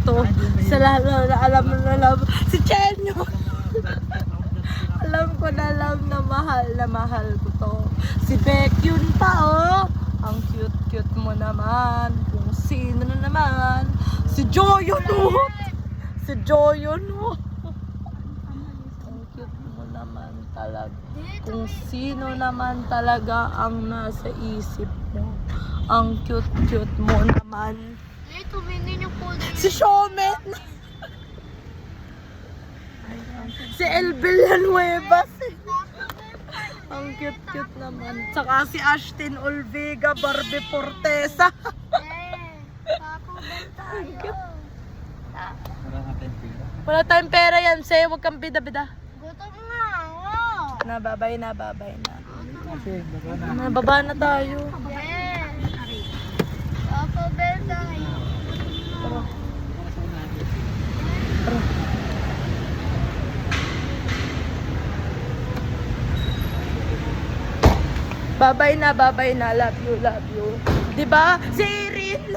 to. Sa lalo na alam na love. Si Chenyo. Alam ko na love na mahal ko to. Si Beck yun pa oh. Ang cute-cute mo naman. Kung sino na naman. Si Joyon oh. Si Joyon oh. Ang cute mo naman talaga. Kung sino naman talaga ang nasa isip mo. Ang cute-cute mo naman. Tumingin yung po. Si Shomen! Si El Villanueva. Ang cute-cute naman. Tsaka si Ashton Olvega, Barbie Fortesa. Ang cute. Wala tayong pera yan, Say. Huwag kang bida-bida. Gutom nga. Nababay na. Nababa na tayo. Taco Bell tayo. Babay na. Love you. Diba? Si Erin.